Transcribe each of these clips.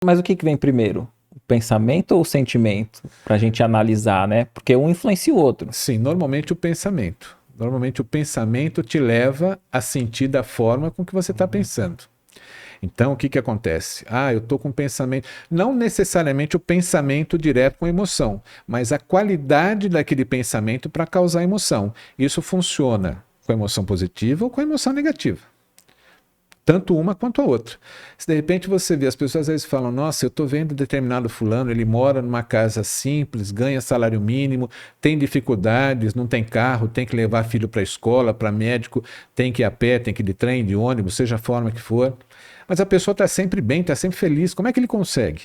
Mas o que vem primeiro? O pensamento ou o sentimento? Pra gente analisar, né? Porque um influencia o outro. Sim, normalmente o pensamento. Normalmente o pensamento te leva a sentir da forma com que você está pensando. Então, o que acontece? Eu estou com pensamento... Não necessariamente o pensamento direto com emoção, mas a qualidade daquele pensamento para causar emoção. Isso funciona com a emoção positiva ou com a emoção negativa. Tanto uma quanto a outra. Se de repente você vê, as pessoas às vezes falam, nossa, eu estou vendo determinado fulano, ele mora numa casa simples, ganha salário mínimo, tem dificuldades, não tem carro, tem que levar filho para a escola, para médico, tem que ir a pé, tem que ir de trem, de ônibus, seja a forma que for. Mas a pessoa está sempre bem, está sempre feliz. Como é que ele consegue?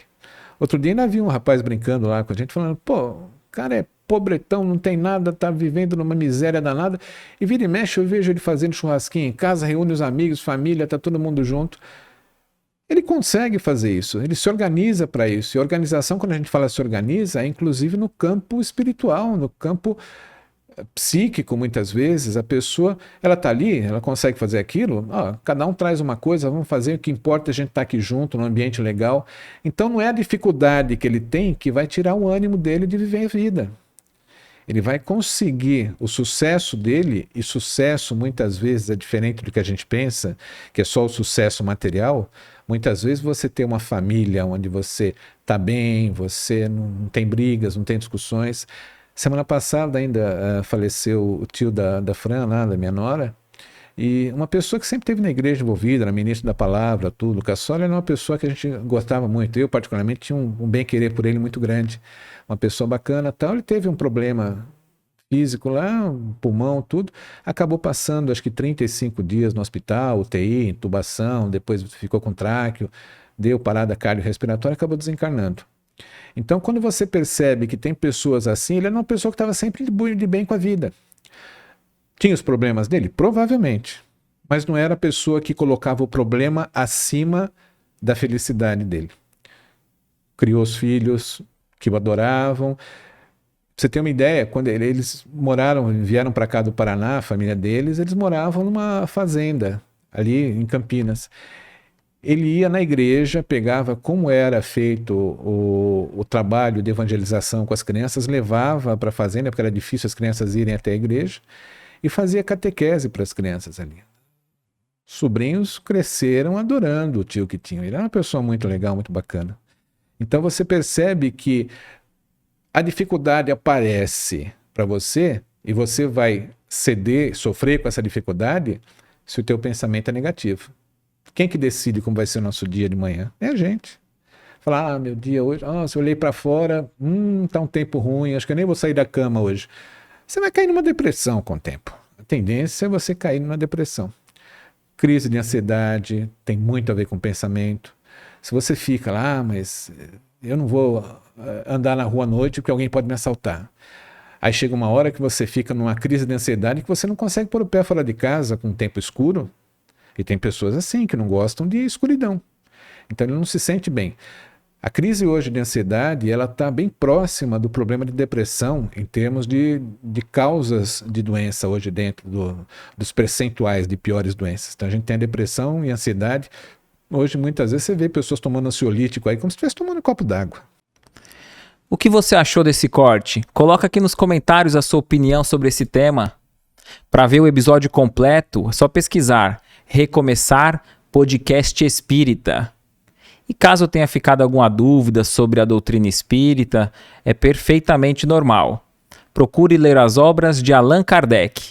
Outro dia ainda vi um rapaz brincando lá com a gente, falando, pô, o cara é pobretão, não tem nada, tá vivendo numa miséria danada, e vira e mexe eu vejo ele fazendo churrasquinho em casa, reúne os amigos, família, tá todo mundo junto. Ele consegue fazer isso, ele se organiza para isso. E a organização, quando a gente fala se organiza, é inclusive no campo espiritual, no campo psíquico, muitas vezes. A pessoa, ela tá ali, ela consegue fazer aquilo, cada um traz uma coisa, vamos fazer, o que importa é a gente estar aqui junto, num ambiente legal. Então não é a dificuldade que ele tem que vai tirar o ânimo dele de viver a vida. Ele vai conseguir o sucesso dele, e sucesso muitas vezes é diferente do que a gente pensa, que é só o sucesso material. Muitas vezes você tem uma família onde você está bem, você não tem brigas, não tem discussões. Semana passada ainda faleceu o tio da Fran, lá, da minha nora, e uma pessoa que sempre esteve na igreja envolvida, era ministro da palavra, tudo. O Cassoli era uma pessoa que a gente gostava muito. Eu, particularmente, tinha um bem-querer por ele muito grande. Uma pessoa bacana, tal. Ele teve um problema físico lá, um pulmão, tudo. Acabou passando, acho que 35 dias no hospital, UTI, intubação, depois ficou com tráqueo, deu parada cardiorrespiratória e acabou desencarnando. Então, quando você percebe que tem pessoas assim, ele era uma pessoa que estava sempre de bem com a vida. Tinha os problemas dele? Provavelmente. Mas não era a pessoa que colocava o problema acima da felicidade dele. Criou os filhos que o adoravam. Pra você ter uma ideia, quando eles vieram para cá do Paraná, a família deles, eles moravam numa fazenda, ali em Campinas. Ele ia na igreja, pegava como era feito o trabalho de evangelização com as crianças, levava para a fazenda, porque era difícil as crianças irem até a igreja, e fazia catequese para as crianças ali. Sobrinhos cresceram adorando o tio que tinham. Ele era uma pessoa muito legal, muito bacana. Então você percebe que a dificuldade aparece para você e você vai ceder, sofrer com essa dificuldade se o teu pensamento é negativo. Quem que decide como vai ser o nosso dia de manhã? É a gente. Falar, meu dia hoje, se eu olhei para fora, tá um tempo ruim, acho que eu nem vou sair da cama hoje. Você vai cair numa depressão com o tempo. A tendência é você cair numa depressão. Crise de ansiedade tem muito a ver com pensamento. Se você fica lá, mas eu não vou andar na rua à noite porque alguém pode me assaltar. Aí chega uma hora que você fica numa crise de ansiedade que você não consegue pôr o pé fora de casa com o tempo escuro. E tem pessoas assim que não gostam de escuridão. Então ele não se sente bem. A crise hoje de ansiedade, ela está bem próxima do problema de depressão em termos de causas de doença hoje dentro dos percentuais de piores doenças. Então a gente tem a depressão e a ansiedade. Hoje muitas vezes você vê pessoas tomando ansiolítico aí como se estivesse tomando um copo d'água. O que você achou desse corte? Coloca aqui nos comentários a sua opinião sobre esse tema. Para ver o episódio completo, é só pesquisar Recomeçar Podcast Espírita. E caso tenha ficado alguma dúvida sobre a doutrina espírita, é perfeitamente normal. Procure ler as obras de Allan Kardec.